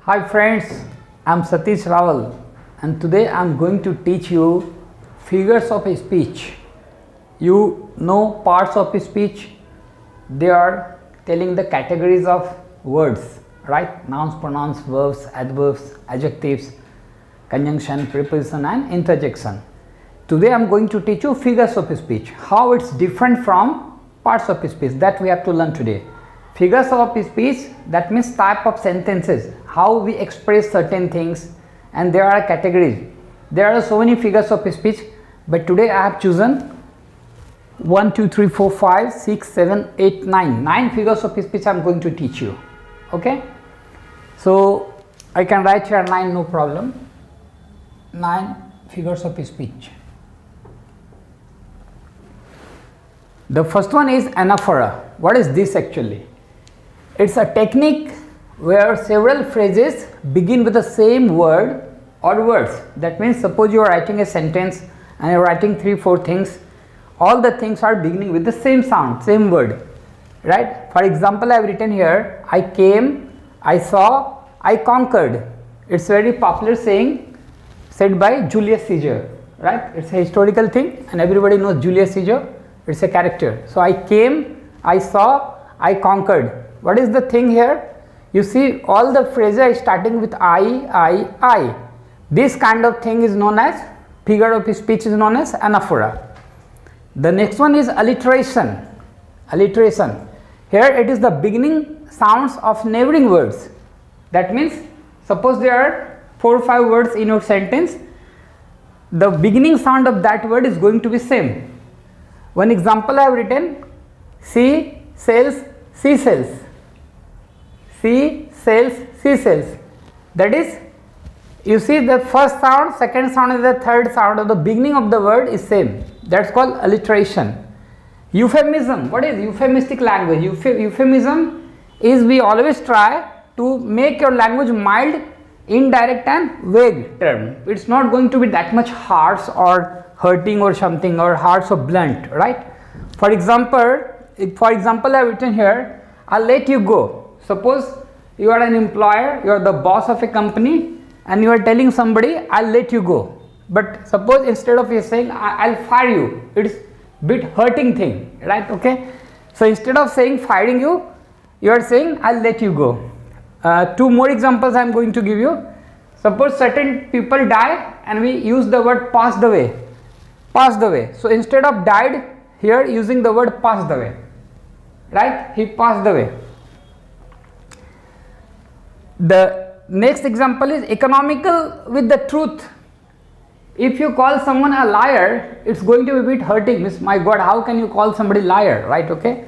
Hi friends, I am Satish Rawal and today I am going to teach you figures of speech. You know parts of speech, they are telling the categories of words, right? Nouns, pronouns, verbs, adverbs, adjectives, conjunction, preposition and interjection. Today I am going to teach you figures of speech, how it's different from parts of speech, that we have to learn today. Figures of speech, that means type of sentences, how we express certain things, and there are categories. There are so many figures of speech, but today I have chosen 1, 2, 3, 4, 5, 6, 7, 8, 9. 9 figures of speech I am going to teach you. Okay? So I can write here 9, no problem. 9 figures of speech. The first one is anaphora. What is this actually? It's a technique where several phrases begin with the same word or words. That means suppose you are writing a sentence and you are writing 3, 4 things. All the things are beginning with the same sound, same word, right? For example, I have written here, I came, I saw, I conquered. It's a very popular saying said by Julius Caesar, right? It's a historical thing and everybody knows Julius Caesar. It's a character. So I came, I saw, I conquered. What is the thing here? You see all the phrases are starting with I. This kind of thing is known as, figure of speech is known as anaphora. The next one is alliteration. Alliteration. Here it is the beginning sounds of neighboring words. That means suppose there are 4 or 5 words in your sentence, the beginning sound of that word is going to be same. One example I have written, she sells, she sells. She sells, she sells. That is, you see the first sound, second sound and the third sound of the beginning of the word is same. That's called alliteration. Euphemism. What is euphemistic language? Euphemism is we always try to make your language mild, indirect and vague term. It's not going to be that much harsh or hurting or something, or harsh or blunt, right? For example, I have written here, I'll let you go. Suppose you are an employer, you are the boss of a company and you are telling somebody, I'll let you go. But suppose instead of you saying, I'll fire you, it's bit hurting thing, right? Okay. So instead of saying firing you, you are saying, I'll let you go. 2 more examples I am going to give you. Suppose certain people die and we use the word passed away. Passed away. So instead of died, here using the word passed away, right? He passed away. The next example is economical with the truth. If you call someone a liar, it's going to be a bit hurting. Means, my God, how can you call somebody liar, right? Okay,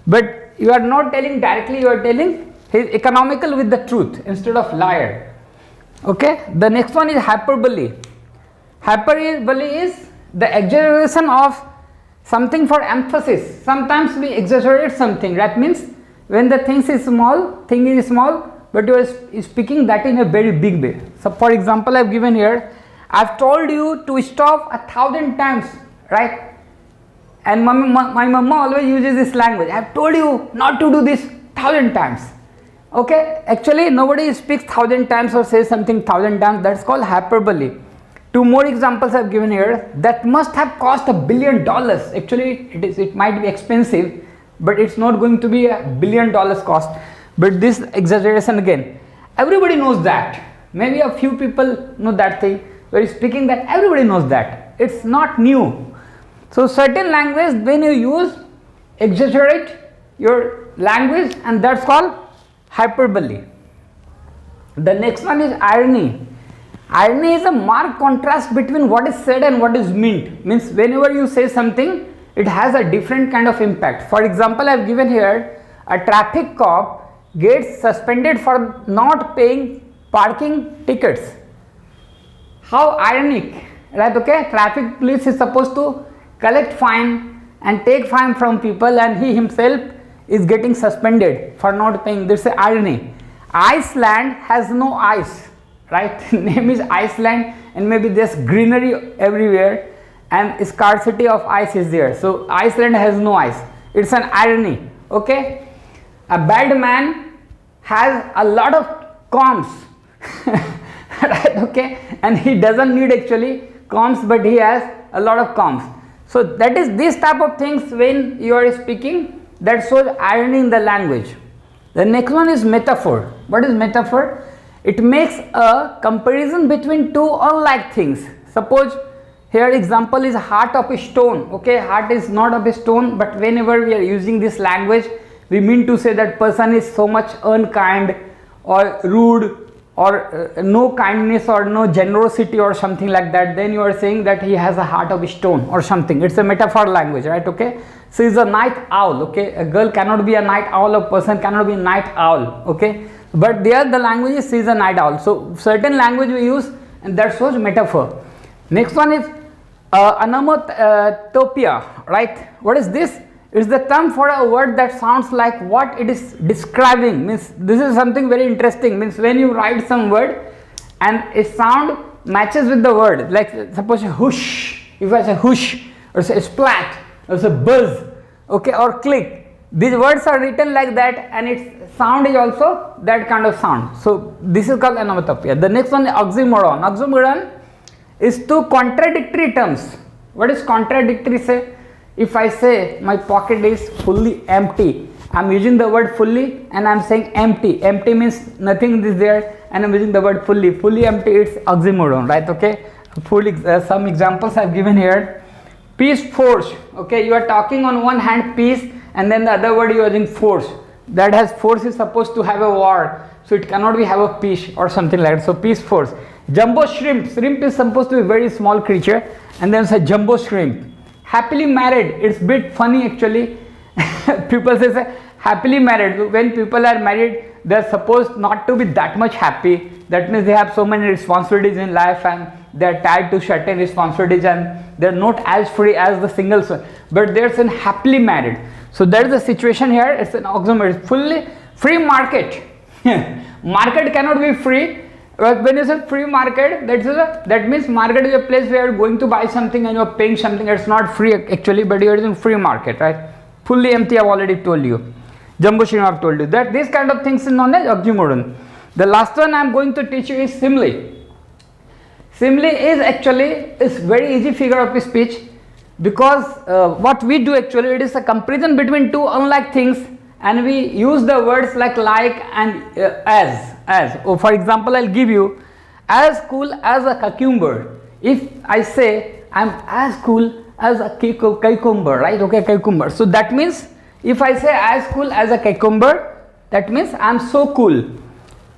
but you are not telling directly, you are telling he is economical with the truth instead of liar. Okay, the next one is hyperbole. Hyperbole is the exaggeration of something for emphasis. Sometimes we exaggerate something. That means when the thing is small, but you are speaking that in a very big way. So for example, I have given here, I have told you to stop 1,000 times, right? And my mama always uses this language. I have told you not to do this 1,000 times. Okay, actually nobody speaks 1,000 times or says something 1,000 times. That's called hyperbole. 2 more examples I have given here. That must have cost $1 billion. Actually it might be expensive, but it's not going to be $1 billion cost. But this exaggeration again, everybody knows that. Maybe a few people know that thing. We're speaking that everybody knows that. It's not new. So certain language, when you use, exaggerate your language, and that's called hyperbole. The next one is irony. Irony is a marked contrast between what is said and what is meant. Means whenever you say something, it has a different kind of impact. For example, I have given here, a traffic cop gets suspended for not paying parking tickets. How ironic, right? Okay, traffic police is supposed to collect fine and take fine from people, and he himself is getting suspended for not paying. This is irony. Iceland has no ice, right? Name is Iceland, and maybe there's greenery everywhere and scarcity of ice is there. So Iceland has no ice. It's an irony. Okay, a bad man has a lot of combs right? Okay, and he doesn't need actually comms, but he has a lot of comms. So that is this type of things when you are speaking, that shows irony in the language. The next one is metaphor. What is metaphor? It makes a comparison between two unlike things. Suppose here example is heart of a stone. Okay, heart is not of a stone, but whenever we are using this language, we mean to say that person is so much unkind or rude or no kindness or no generosity or something like that. Then you are saying that he has a heart of stone or something. It's a metaphor language, right? Okay, so is a night owl. Okay, a girl cannot be a night owl, a person cannot be a night owl. Okay, but there the language is a night owl. So certain language we use, and that shows metaphor. Next one is onomatopoeia, right? What is this? It's the term for a word that sounds like what it is describing. Means this is something very interesting. Means when you write some word and a sound matches with the word, like suppose a whoosh, if I say whoosh, or say splat, or say buzz, okay, or click, these words are written like that, and its sound is also that kind of sound. So this is called onomatopoeia. The next one is oxymoron. Oxymoron is two contradictory terms. What is contradictory? Say, if I say my pocket is fully empty, I am using the word fully and I am saying empty. Empty means nothing is there, and I am using the word fully. Fully empty, it's oxymoron, right? Okay, some examples I have given here. Peace, force. Okay, you are talking on one hand peace, and then the other word you are using force. That has force is supposed to have a war, so it cannot be have a peace or something like that. So peace, force. Jumbo shrimp. Shrimp is supposed to be a very small creature, and then say jumbo shrimp. Happily married, it's a bit funny actually. People say happily married. When people are married, they are supposed not to be that much happy. That means they have so many responsibilities in life and they are tied to certain responsibilities, and they are not as free as the singles one. But they are saying happily married. So there is a situation here. It's an oxymoron. It's fully free market. Market cannot be free. When you say free market, that means market is a place where you are going to buy something and you are paying something. It's not free actually, but you are in free market, right? Fully empty, I have already told you. Jumbo shrimp, I have told you. That these kind of things is known as oxymoron. The last one I am going to teach you is simile. Simile is actually very easy figure of speech, because what we do actually, it is a comparison between two unlike things, and we use the words like and as. Oh, for example, I'll give you as cool as a cucumber. If I say I'm as cool as a cucumber, right? Okay, cucumber. So that means if I say as cool as a cucumber, that means I'm so cool.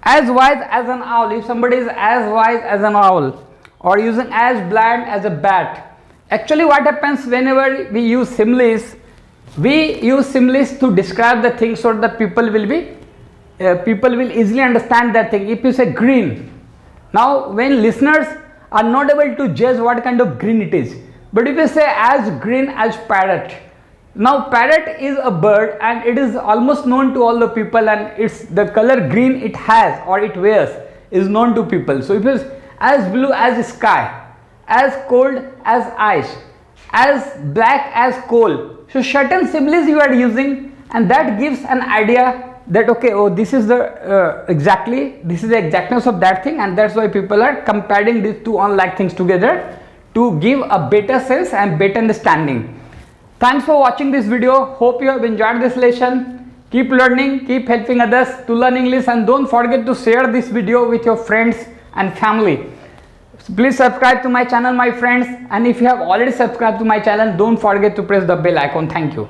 As wise as an owl. If somebody is as wise as an owl, or using as blind as a bat. Actually, what happens whenever we use similes? We use similes to describe the things so that people will easily understand that thing. If you say green, now when listeners are not able to judge what kind of green it is, but if you say as green as parrot, now parrot is a bird and it is almost known to all the people, and it's the color green it has or it wears is known to people. So if it's as blue as sky, as cold as ice, as black as coal. So certain similes you are using, and that gives an idea that okay, oh, this is the exactness of that thing, and that's why people are comparing these two unlike things together to give a better sense and better understanding. Thanks for watching this video. Hope you have enjoyed this lesson. Keep learning, keep helping others to learn English, and don't forget to share this video with your friends and family. Please subscribe to my channel, my friends, and if you have already subscribed to my channel, don't forget to press the bell icon. Thank you.